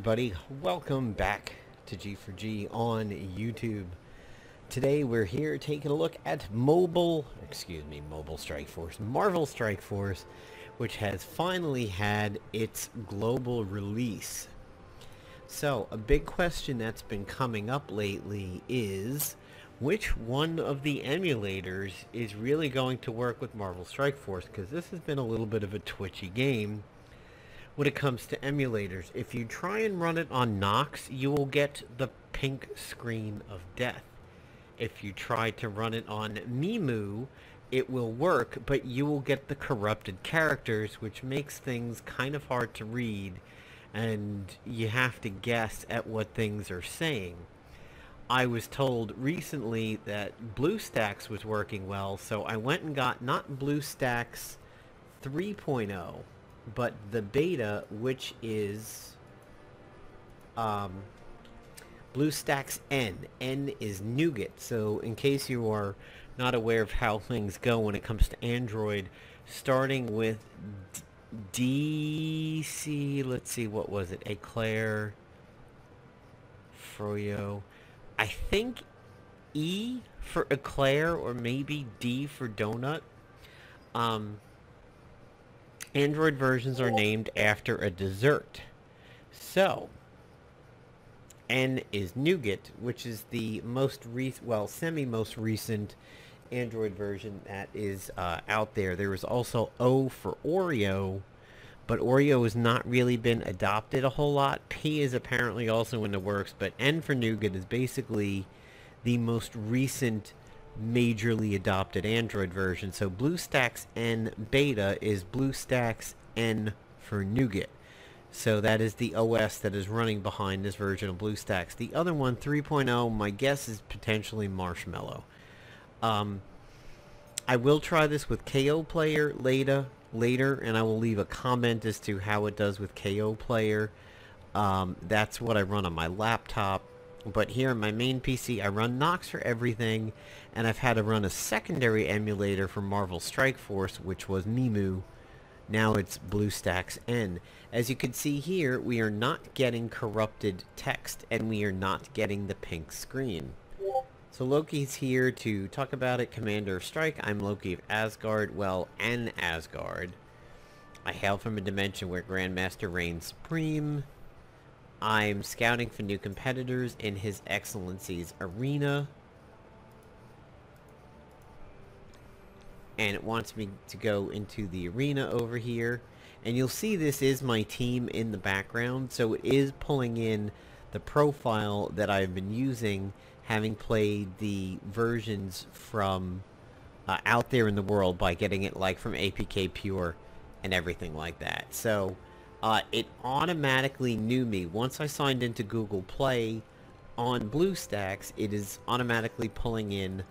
everybody, welcome back to G4G on YouTube. Today we're here taking a look at Marvel Strike Force, which has finally had its global release. So, a big question that's been coming up lately is, which one of the emulators is really going to work with Marvel Strike Force? Because this has been a little bit of a twitchy game when it comes to emulators. If you try and run it on Nox, you will get the pink screen of death. If you try to run it on MeMu, it will work, but you will get the corrupted characters, which makes things kind of hard to read, and you have to guess at what things are saying. I was told recently that Bluestacks was working well, so I went and got not Bluestacks 3.0, but the beta, which is Bluestacks N. N is nougat. So in case you are not aware of how things go when it comes to Android, starting with DC, let's see, what was it? Eclair, Froyo. I think E for Eclair, or maybe D for Donut. Android versions are named after a dessert. So, N is nougat, which is the most semi-most recent Android version that is out there. There is also O for Oreo, but Oreo has not really been adopted a whole lot. P is apparently also in the works, but N for nougat is basically the most recent majorly adopted Android version. So Bluestacks N beta is Bluestacks N for nougat. So that is the OS that is running behind this version of Bluestacks. The other one, 3.0, my guess is potentially Marshmallow. I will try this with KO Player later, and I will leave a comment as to how it does with KO Player. That's what I run on my laptop. But here on my main PC, I run Nox for everything, and I've had to run a secondary emulator for Marvel Strike Force, which was MeMu. Now it's Bluestacks N. As you can see here, we are not getting corrupted text, and we are not getting the pink screen. So Loki's here to talk about it. Commander of Strike. I'm Loki of Asgard. Well, an Asgard. I hail from a dimension where Grandmaster reigns supreme. I'm scouting for new competitors in His Excellency's arena. And it wants me to go into the arena over here. And you'll see this is my team in the background. So it is pulling in the profile that I've been using, having played the versions from out there in the world by getting it like from APK Pure and everything like that. So it automatically knew me. Once I signed into Google Play on Bluestacks, it is automatically pulling in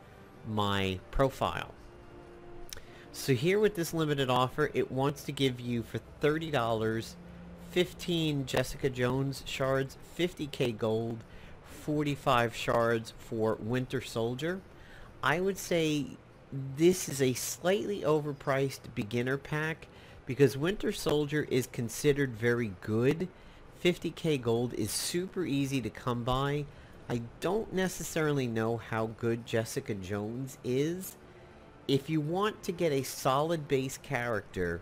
my profile. So here with this limited offer, it wants to give you for $30, 15 Jessica Jones shards, 50k gold, 45 shards for Winter Soldier. I would say this is a slightly overpriced beginner pack, because Winter Soldier is considered very good. 50k gold is super easy to come by. I don't necessarily know how good Jessica Jones is. If you want to get a solid base character,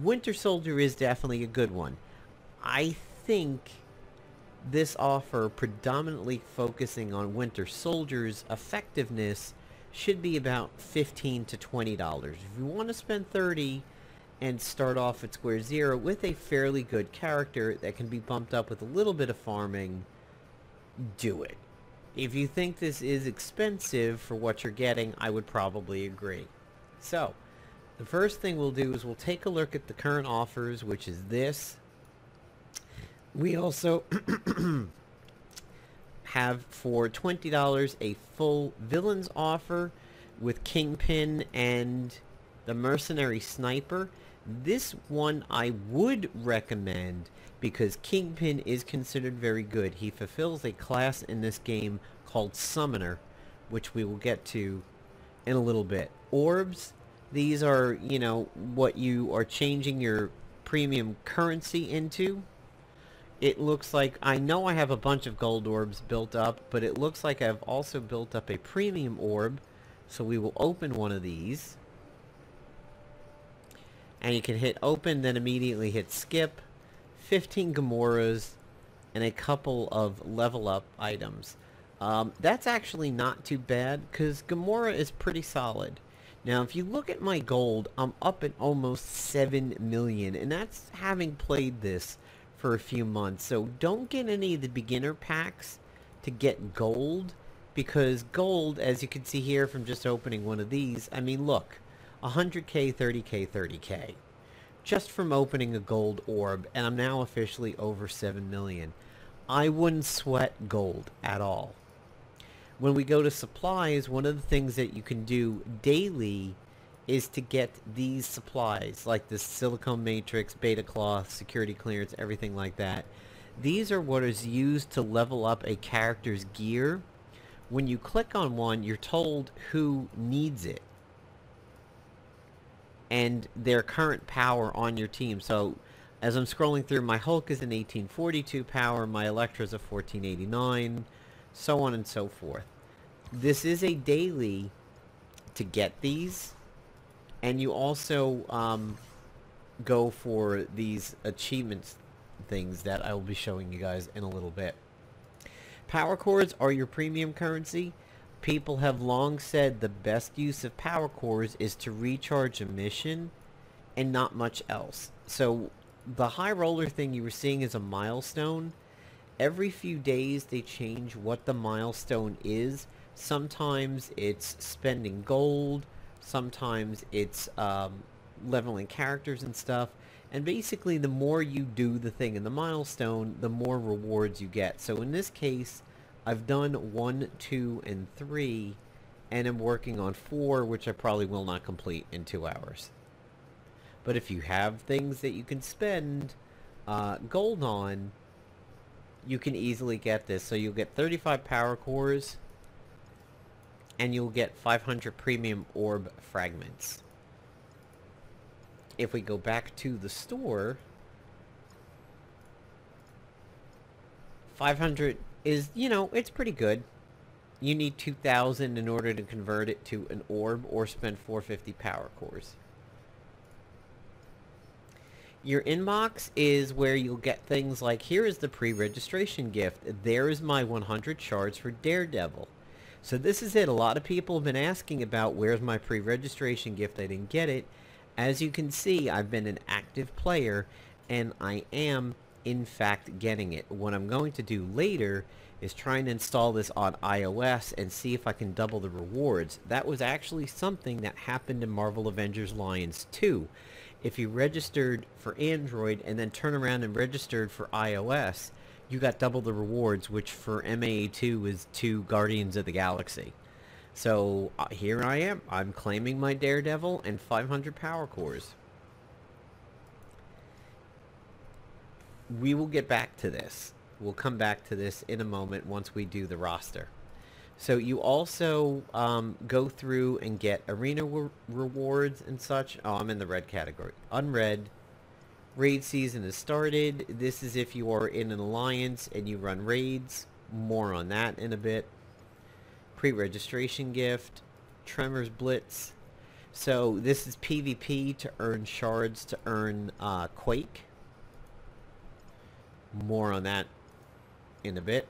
Winter Soldier is definitely a good one. I think this offer, predominantly focusing on Winter Soldier's effectiveness, should be about $15 to $20. If you want to spend $30 and start off at square zero with a fairly good character that can be bumped up with a little bit of farming, do it. If you think this is expensive for what you're getting, I would probably agree. So, the first thing we'll do is we'll take a look at the current offers, which is this. We also have for $20 a full villains offer with Kingpin and the Mercenary Sniper. This one I would recommend because Kingpin is considered very good. He fulfills a class in this game called Summoner, which we will get to in a little bit. Orbs, these are, you know, what you are changing your premium currency into. it looks like, I know I have a bunch of gold orbs built up, but it looks like I've also built up a premium orb. So we will open one of these. And you can hit open, then immediately hit skip. 15 Gamoras, and a couple of level up items. That's actually not too bad, because Gamora is pretty solid. Now, if you look at my gold, I'm up at almost 7 million, and that's having played this for a few months. So don't get any of the beginner packs to get gold, because gold, as you can see here from just opening one of these, I mean, look, 100k, 30k, 30k. Just from opening a gold orb, and I'm now officially over 7 million. I wouldn't sweat gold at all. When we go to supplies, one of the things that you can do daily is to get these supplies, like the silicone matrix, beta cloth, security clearance, everything like that. These are what is used to level up a character's gear. When you click on one, you're told who needs it and their current power on your team. So as I'm scrolling through, my Hulk is an 1842 power, my Elektra's a 1489, so on and so forth. This is a daily to get these, and you also go for these achievements things that I will be showing you guys in a little bit. Power cores are your premium currency. People have long said the best use of power cores is to recharge a mission and not much else. So the high roller thing you were seeing is a milestone. Every few days they change what the milestone is. Sometimes it's spending gold, sometimes it's leveling characters and stuff. And basically the more you do the thing in the milestone, the more rewards you get. So in this case, I've done 1, 2, and 3, and I'm working on 4, which I probably will not complete in 2 hours. But if you have things that you can spend gold on, you can easily get this. So you'll get 35 power cores, and you'll get 500 premium orb fragments. If we go back to the store, 500 is, you know, it's pretty good. You need 2,000 in order to convert it to an orb or spend 450 power cores. Your inbox is where you'll get things like, here is the pre-registration gift. There is my 100 shards for Daredevil. So this is it. A lot of people have been asking about, where's my pre-registration gift? I didn't get it. As you can see, I've been an active player, and I am, in fact, getting it. What I'm going to do later is try and install this on iOS and see if I can double the rewards. That was actually something that happened in Marvel Avengers Alliance 2. If you registered for Android and then turn around and registered for iOS, you got double the rewards, which for MAA2 is 2 Guardians of the Galaxy. So here I am. I'm claiming my Daredevil and 500 power cores. We will get back to this. We'll come back to this in a moment once we do the roster. So you also go through and get arena rewards and such. Oh, I'm in the red category. Unread. Raid season has started. This is if you are in an alliance and you run raids. More on that in a bit. Pre-registration gift. Tremors Blitz. So this is PvP to earn shards to earn Quake. More on that in a bit.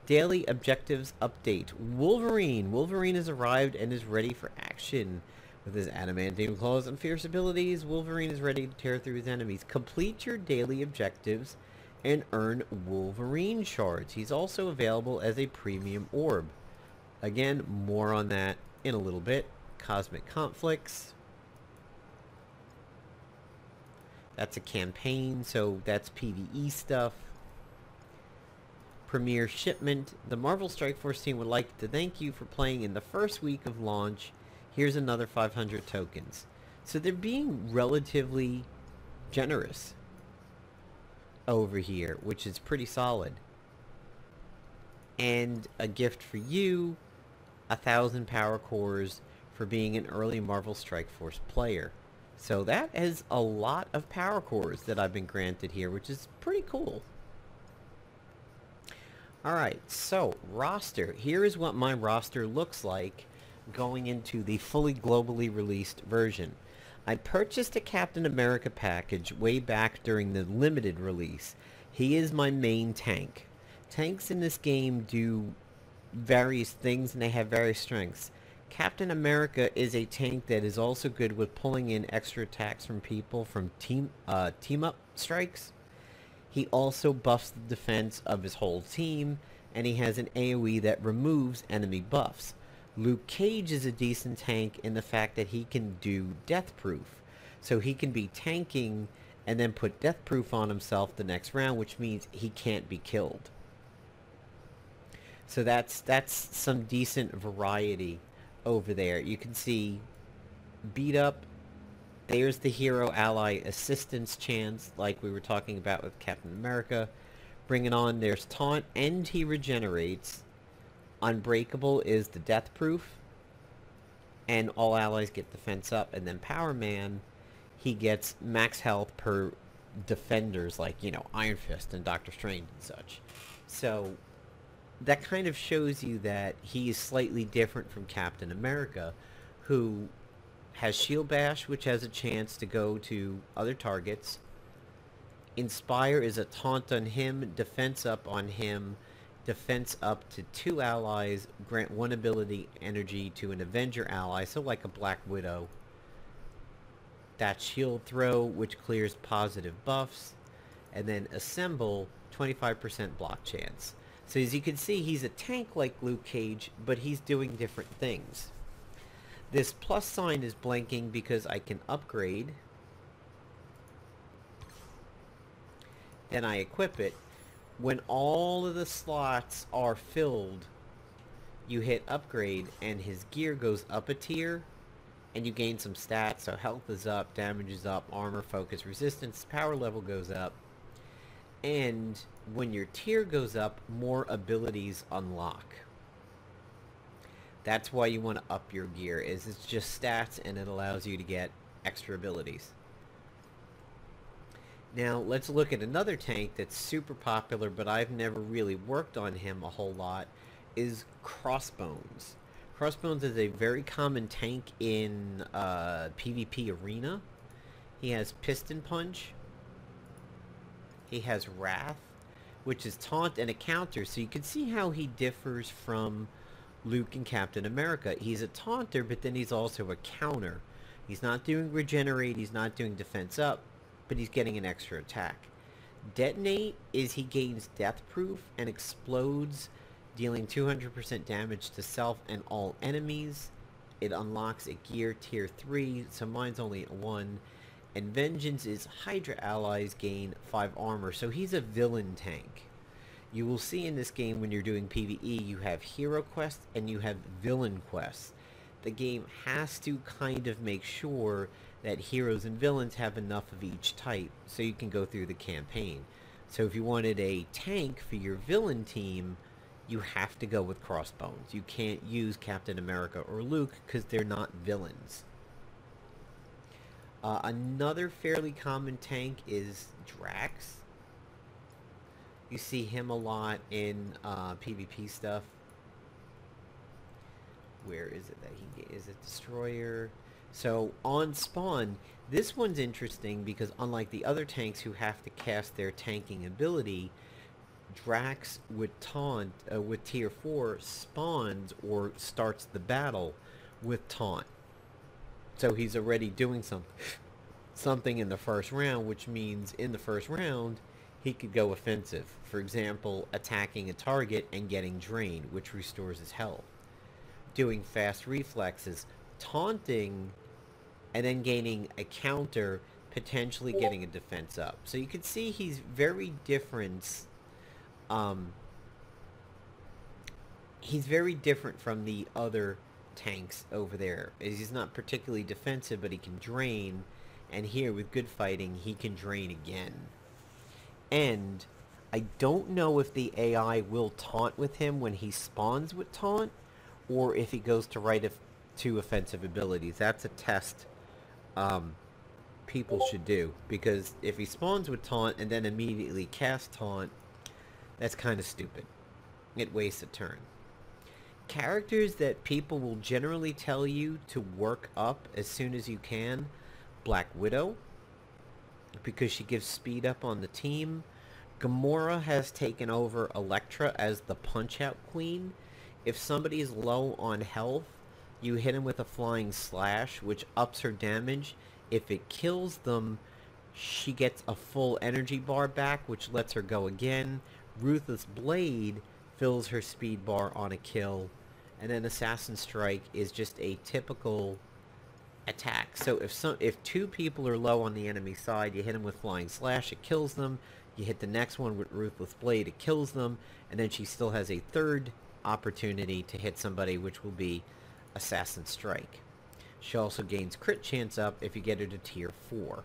Daily objectives update. Wolverine. Wolverine has arrived and is ready for action. With his adamantium claws and fierce abilities, Wolverine is ready to tear through his enemies. Complete your daily objectives and earn Wolverine shards. He's also available as a premium orb. Again, more on that in a little bit. Cosmic conflicts. That's a campaign, so that's PvE stuff. Premiere shipment. The Marvel Strike Force team would like to thank you for playing in the first week of launch. Here's another 500 tokens. So they're being relatively generous over here, which is pretty solid. And a gift for you, 1,000 power cores for being an early Marvel Strike Force player. So that is a lot of power cores that I've been granted here, which is pretty cool. Alright, so roster. Here is what my roster looks like going into the fully globally released version. I purchased a Captain America package way back during the limited release. He is my main tank. Tanks in this game do various things and they have various strengths. Captain America is a tank that is also good with pulling in extra attacks from people from team up strikes. He also buffs the defense of his whole team, and he has an AoE that removes enemy buffs. Luke Cage is a decent tank in the fact that he can do death proof. So he can be tanking and then put death proof on himself the next round, which means he can't be killed. So that's some decent variety over there. You can see beat up. There's the hero ally assistance chance, like we were talking about with Captain America. Bring it on. There's taunt, and he regenerates. Unbreakable is the death proof, and all allies get defense up. And then Power Man, he gets max health per defenders, like, you know, Iron Fist and Doctor Strange and such. So that kind of shows you that he is slightly different from Captain America, who has Shield Bash, which has a chance to go to other targets. Inspire is a taunt on him, defense up on him, defense up to 2 allies, grant 1 ability energy to an Avenger ally, so like a Black Widow. That Shield Throw, which clears positive buffs, and then Assemble, 25% block chance. So as you can see, he's a tank like Luke Cage, but he's doing different things. This plus sign is blinking because I can upgrade. Then I equip it. When all of the slots are filled, you hit upgrade and his gear goes up a tier and you gain some stats. So health is up, damage is up, armor, focus, resistance, power level goes up. And when your tier goes up, more abilities unlock. That's why you want to up your gear, is it's just stats and it allows you to get extra abilities. Now let's look at another tank that's super popular, but I've never really worked on him a whole lot, is Crossbones. Crossbones is a very common tank in PvP Arena. He has Piston Punch. He has Wrath, which is taunt and a counter, so you can see how he differs from Luke and Captain America. He's a taunter, but then he's also a counter. He's not doing regenerate, he's not doing defense up, but he's getting an extra attack. Detonate is he gains death proof and explodes, dealing 200% damage to self and all enemies. It unlocks a gear tier 3, so mine's only at 1. And Vengeance is Hydra allies gain 5 armor, so he's a villain tank. You will see in this game when you're doing PvE, you have hero quests and you have villain quests. The game has to kind of make sure that heroes and villains have enough of each type so you can go through the campaign. So if you wanted a tank for your villain team, you have to go with Crossbones. You can't use Captain America or Luke because they're not villains. Another fairly common tank is Drax. You see him a lot in PvP stuff. Where is it that he is? It Destroyer. So on spawn, this one's interesting because unlike the other tanks who have to cast their tanking ability, Drax with taunt with tier 4 spawns or starts the battle with taunt. So he's already doing something in the first round, which means in the first round he could go offensive. For example, attacking a target and getting drained, which restores his health. Doing fast reflexes, taunting, and then gaining a counter, potentially getting a defense up. So you can see he's very different. He's very different from the other tanks over there. He's not particularly defensive, but he can drain. And here, with good fighting, he can drain again. And I don't know if the AI will taunt with him when he spawns with taunt, or if he goes to right to offensive abilities. That's a test people should do, because if he spawns with taunt and then immediately casts taunt, that's kind of stupid. It wastes a turn. Characters that people will generally tell you to work up as soon as you can: Black Widow, because she gives speed up on the team. Gamora has taken over Elektra as the punch-out queen. If somebody is low on health, you hit him with a flying slash, which ups her damage. If it kills them, she gets a full energy bar back, which lets her go again. Ruthless Blade fills her speed bar on a kill. And then Assassin Strike is just a typical attack. So if two people are low on the enemy side, you hit them with Flying Slash, it kills them. You hit the next one with Ruthless Blade, it kills them. And then she still has a third opportunity to hit somebody, which will be Assassin Strike. She also gains crit chance up if you get her to tier 4.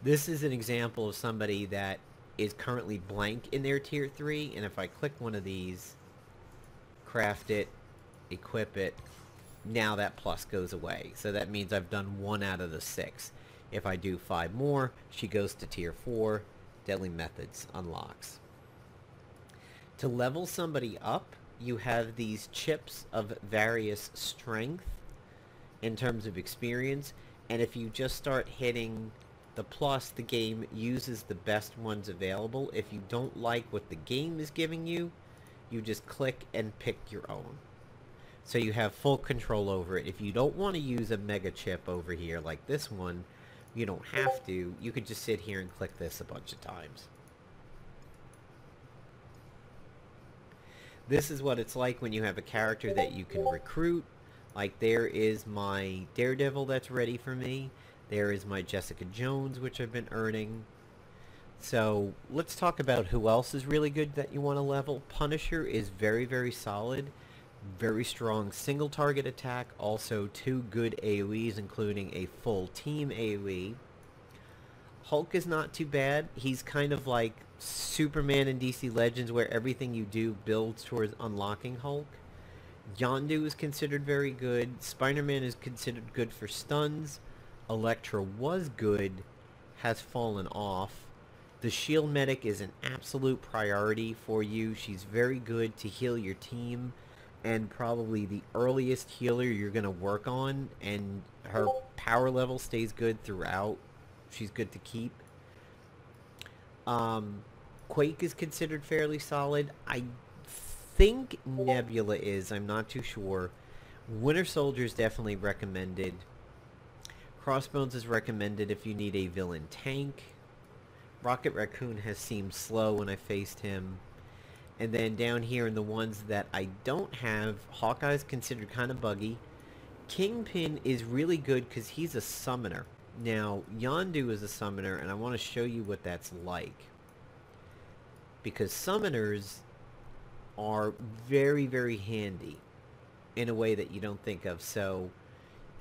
This is an example of somebody that is currently blank in their tier 3, and if I click one of these, craft it, equip it, now that plus goes away. So that means I've done 1 out of the 6. If I do 5 more, she goes to tier 4, Deadly Methods unlocks. To level somebody up, you have these chips of various strength in terms of experience, and if you just start hitting the plus, the game uses the best ones available. If you don't like what the game is giving you, you just click and pick your own. So you have full control over it. If you don't want to use a mega chip over here like this one, you don't have to. You could just sit here and click this a bunch of times. This is what it's like when you have a character that you can recruit. Like, there is my Daredevil that's ready for me. There is my Jessica Jones, which I've been earning. So let's talk about who else is really good that you want to level. Punisher is very, very solid. Very strong single target attack. Also 2 good AoEs, including a full team AoE. Hulk is not too bad. He's kind of like Superman in DC Legends, where everything you do builds towards unlocking Hulk. Yondu is considered very good. Spider-Man is considered good for stuns. Elektra was good, has fallen off. The shield medic is an absolute priority for you. She's very good to heal your team, and probably the earliest healer you're going to work on, and her power level stays good throughout. She's good to keep. Quake is considered fairly solid. I think Nebula is. I'm not too sure. Winter Soldier is definitely recommended. Crossbones is recommended if you need a villain tank. Rocket Raccoon has seemed slow when I faced him. And then down here in the ones that I don't have, Hawkeye's considered kind of buggy. Kingpin is really good because he's a summoner. Now, Yondu is a summoner, and I want to show you what that's like. Because summoners are very, very handy in a way that you don't think of. So,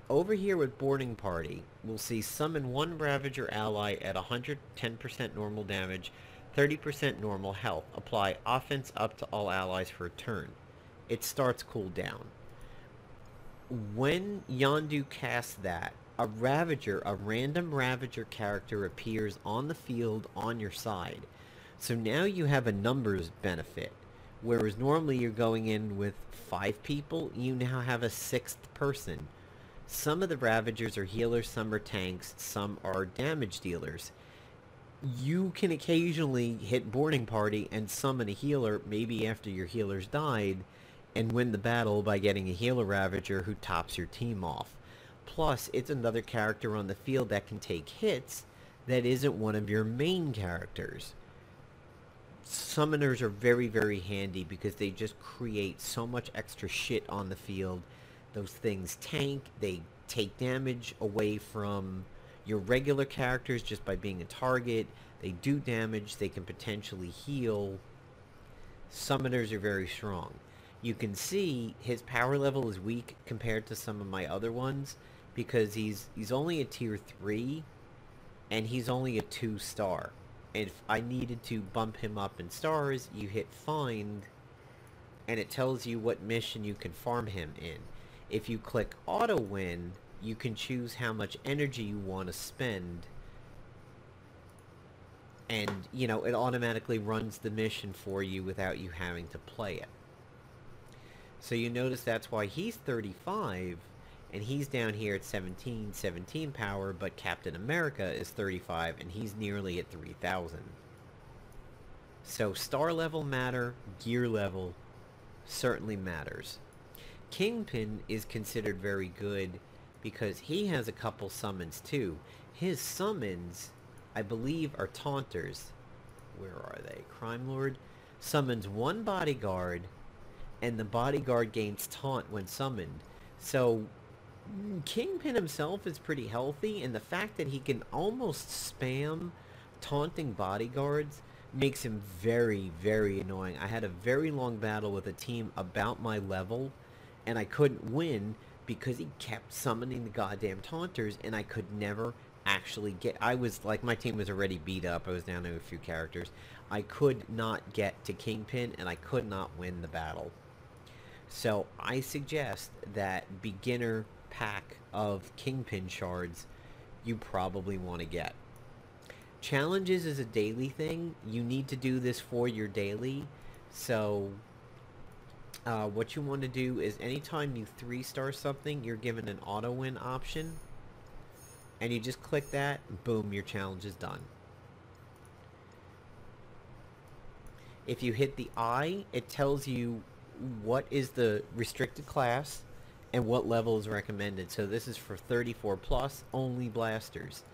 over here with Boarding Party, we'll see summon 1 Ravager ally at 110% normal damage, 30% normal health. Apply offense up to all allies for a turn. It starts cooldown. When Yondu casts that, a Ravager, a random Ravager character appears on the field on your side. So now you have a numbers benefit. Whereas normally you're going in with 5 people, you now have a 6th person. Some of the Ravagers are healers, some are tanks, some are damage dealers. You can occasionally hit Boarding Party and summon a healer, maybe after your healers died, and win the battle by getting a healer Ravager who tops your team off. Plus, it's another character on the field that can take hits that isn't one of your main characters. Summoners are very, very handy because they just create so much extra shit on the field. Those things tank, they take damage away from your regular characters just by being a target. They do damage, they can potentially heal. Summoners are very strong. You can see his power level is weak compared to some of my other ones because he's only a tier 3 and he's only a 2-star. If I needed to bump him up in stars, you hit find and it tells you what mission you can farm him in. If you click auto win, you can choose how much energy you want to spend And, you know, it automatically runs the mission for you without you having to play it. So you notice that's why he's 35, and he's down here at 17 power, but Captain America is 35, and he's nearly at 3,000. So star level matter, gear level certainly matters. Kingpin is considered very good because he has a couple summons too. His summons, I believe, are taunters. Where are they? Crime Lord summons one bodyguard, and the bodyguard gains taunt when summoned. So Kingpin himself is pretty healthy, and the fact that he can almost spam taunting bodyguards makes him very, very annoying. I had a very long battle with a team about my level, and I couldn't win because he kept summoning the goddamn taunters, and I could never actually get... I was, like, my team was already beat up. I was down to a few characters. I could not get to Kingpin, and I could not win the battle. So I suggest that beginner pack of Kingpin shards you probably want to get. Challenges is a daily thing. You need to do this for your daily. So what you want to do is anytime you 3-star something, you're given an auto win option. And you just click that, boom, your challenge is done. If you hit the I, it tells you what is the restricted class and what level is recommended. So this is for 34 plus, only blasters.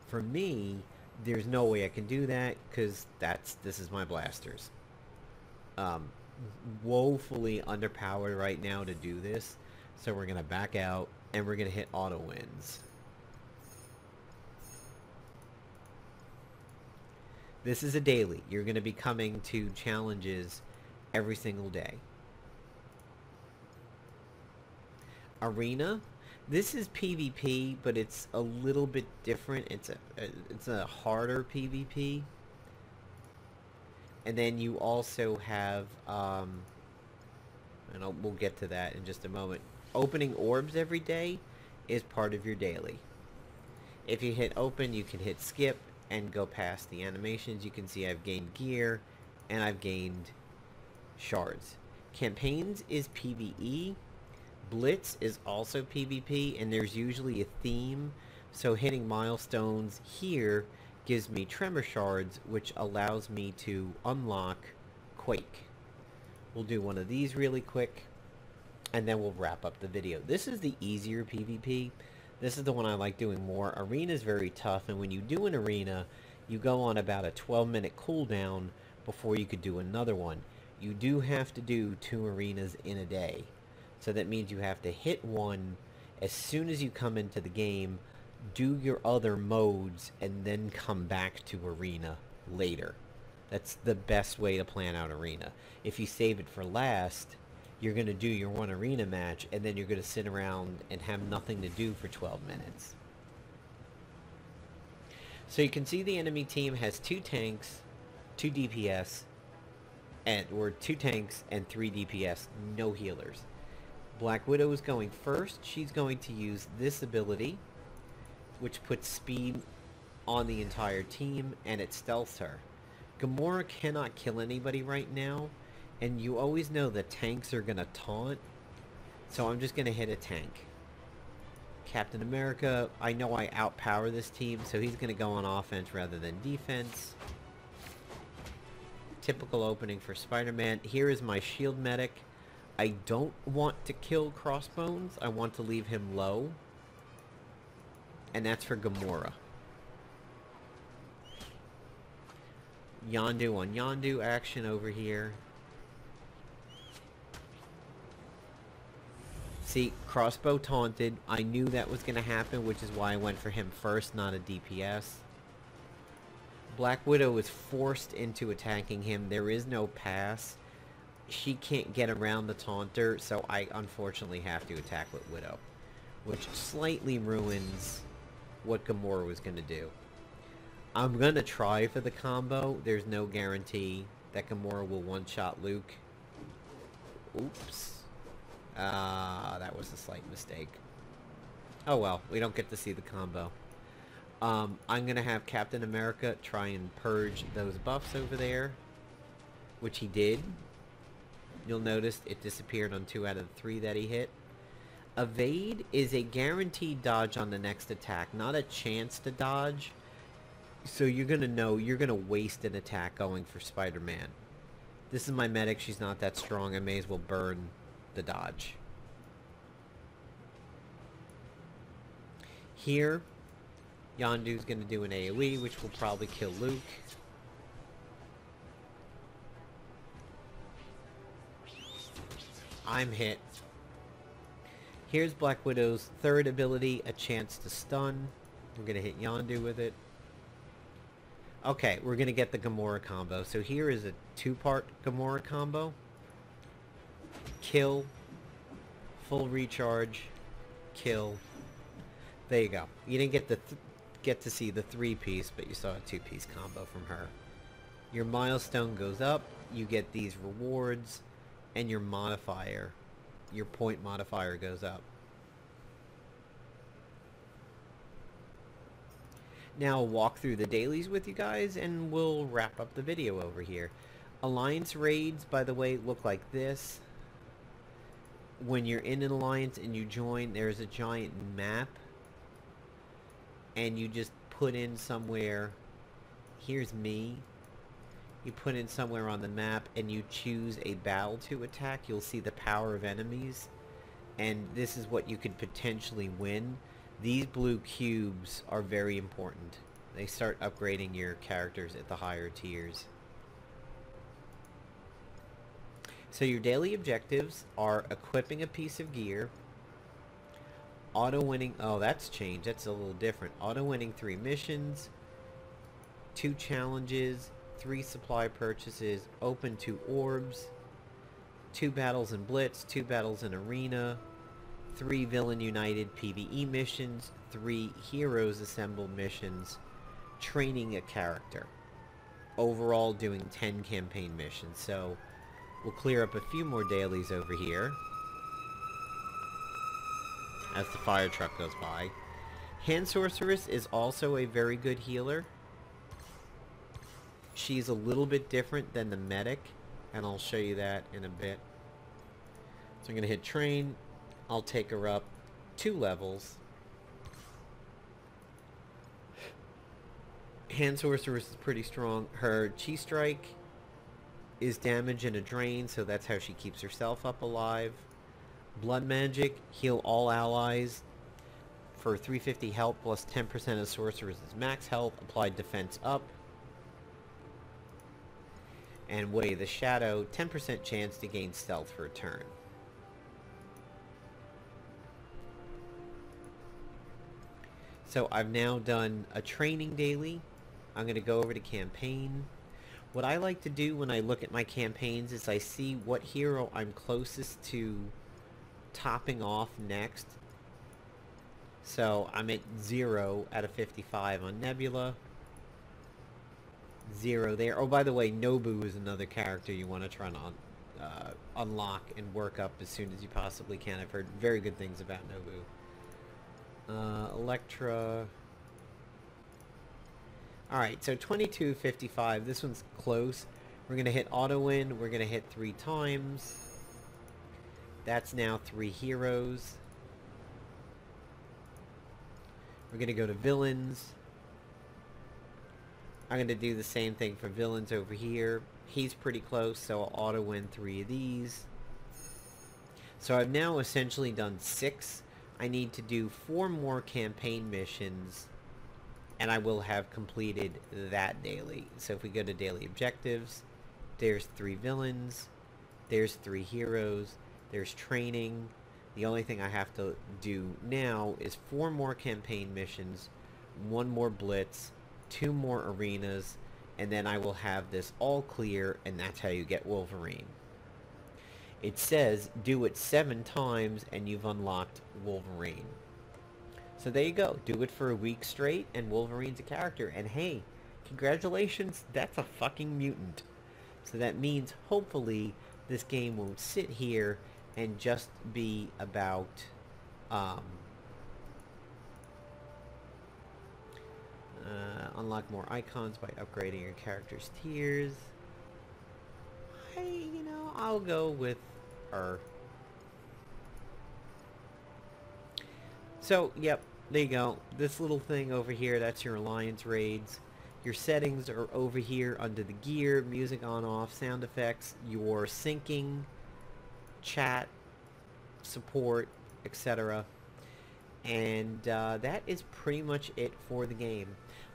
For me, there's no way I can do that because this is my blasters. Woefully underpowered right now to do this, so we're gonna back out and we're gonna hit auto wins. This is a daily. You're gonna be coming to challenges every single day. Arena. This is PvP, but it's a little bit different. It's a harder PvP. And then you also have, and we'll get to that in just a moment. Opening orbs every day is part of your daily. If you hit open, you can hit skip and go past the animations. You can see I've gained gear and I've gained shards. Campaigns is PvE. Blitz is also PvP, and there's usually a theme. So hitting milestones here gives me tremor shards, which allows me to unlock Quake. We'll do one of these really quick, and then we'll wrap up the video. This is the easier PvP. This is the one I like doing more. Arena is very tough, and when you do an arena, you go on about a 12-minute cooldown before you could do another one. You do have to do 2 arenas in a day. So that means you have to hit one as soon as you come into the game, do your other modes, and then come back to arena later. That's the best way to plan out arena. If you save it for last, you're going to do your one arena match, and then you're going to sit around and have nothing to do for 12 minutes. So you can see the enemy team has 2 tanks, 2 DPS, or 2 tanks and 3 DPS, no healers. Black Widow is going first. She's going to use this ability, which puts speed on the entire team, and it stealths her. Gamora cannot kill anybody right now, and you always know that tanks are going to taunt, so I'm just going to hit a tank. Captain America, I know I outpower this team, so he's going to go on offense rather than defense. Typical opening for Spider-Man. Here is my shield medic. I don't want to kill Crossbones. I want to leave him low. And that's for Gamora. Yondu on Yondu action over here. See, crossbow taunted. I knew that was going to happen, which is why I went for him first, not a DPS. Black Widow is forced into attacking him. There is no pass. She can't get around the taunter, so I unfortunately have to attack with Widow, which slightly ruins what Gamora was going to do. I'm going to try for the combo. There's no guarantee that Gamora will one-shot Luke. Oops. That was a slight mistake. Oh well, we don't get to see the combo. I'm going to have Captain America try and purge those buffs over there, which he did. You'll notice it disappeared on 2 out of the 3 that he hit. Evade is a guaranteed dodge on the next attack, not a chance to dodge. So you're going to know you're going to waste an attack going for Spider-Man. This is my medic. She's not that strong. I may as well burn the dodge. Here, Yondu's going to do an AoE, which will probably kill Luke. I'm hit. Here's Black Widow's third ability, a chance to stun. We're going to hit Yondu with it. Okay, we're going to get the Gamora combo. So here is a 2-part Gamora combo. Kill. Full recharge. Kill. There you go. You didn't get to see the 3-piece, but you saw a 2-piece combo from her. Your milestone goes up. You get these rewards. And your modifier, your point modifier goes up. Now I'll walk through the dailies with you guys and we'll wrap up the video over here. Alliance raids, by the way, look like this. When you're in an alliance and you join, there's a giant map. And you just put in somewhere, here's me. You put in somewhere on the map and you choose a battle to attack. You'll see the power of enemies. And this is what you could potentially win. These blue cubes are very important. They start upgrading your characters at the higher tiers. So your daily objectives are equipping a piece of gear. Auto-winning... Oh, that's changed. That's a little different. Auto-winning 3 missions. 2 challenges. 3 supply purchases, open 2 orbs, 2 battles in Blitz, 2 battles in Arena, 3 Villain United PvE missions, 3 Heroes Assembled missions, training a character. Overall doing 10 campaign missions. So we'll clear up a few more dailies over here as the fire truck goes by. Hand Sorceress is also a very good healer. She's a little bit different than the medic, and I'll show you that in a bit. So I'm going to hit train. I'll take her up 2 levels. Hand Sorceress is pretty strong. Her Chi Strike is damage and a drain, so that's how she keeps herself up alive. Blood Magic, heal all allies for 350 health plus 10% of Sorceress's max health. Applied defense up. And Way of the Shadow, 10% chance to gain stealth for a turn. So I've now done a training daily. I'm going to go over to campaign. What I like to do when I look at my campaigns is I see what hero I'm closest to topping off next. So I'm at 0 out of 55 on Nebula. 0 there. Oh, by the way, Nobu is another character you want to try and unlock and work up as soon as you possibly can. I've heard very good things about Nobu. Elektra. Alright, so 22.55. This one's close. We're going to hit auto win. We're going to hit 3 times. That's now 3 heroes. We're going to go to villains. I'm going to do the same thing for villains over here. He's pretty close, so I'll auto-win 3 of these. So I've now essentially done 6. I need to do 4 more campaign missions, and I will have completed that daily. So if we go to daily objectives, there's 3 villains, there's 3 heroes, there's training. The only thing I have to do now is 4 more campaign missions, 1 more blitz, 2 more arenas, and then I will have this all clear, and that's how you get Wolverine. It says do it 7 times and you've unlocked Wolverine. So there you go. Do it for a week straight and Wolverine's a character. And hey, congratulations, that's a fucking mutant. So that means hopefully this game won't sit here and just be about Unlock more icons by upgrading your character's tiers. I'll go with her. So, yep, there you go. This little thing over here, that's your alliance raids. Your settings are over here under the gear, music on off, sound effects, your syncing, chat, support, etc. And that is pretty much it for the game.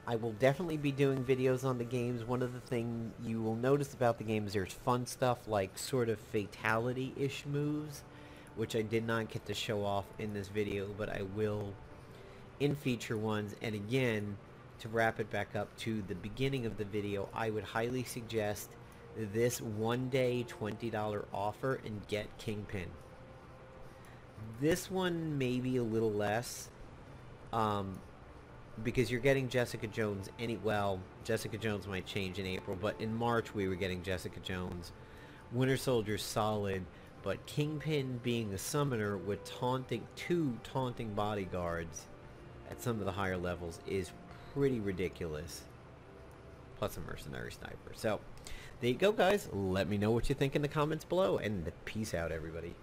I will definitely be doing videos on the games. One of the things you will notice about the game is there's fun stuff like sort of fatality-ish moves, which I did not get to show off in this video, but I will in feature ones. And again, to wrap it back up to the beginning of the video, I would highly suggest this one-day $20 offer and get Kingpin. This one may be a little less, because you're getting Jessica Jones well, Jessica Jones might change in April, but in March we were getting Jessica Jones. Winter Soldier's solid, but Kingpin being a summoner with two taunting bodyguards at some of the higher levels is pretty ridiculous. Plus a mercenary sniper. So, there you go, guys. Let me know what you think in the comments below, and peace out, everybody.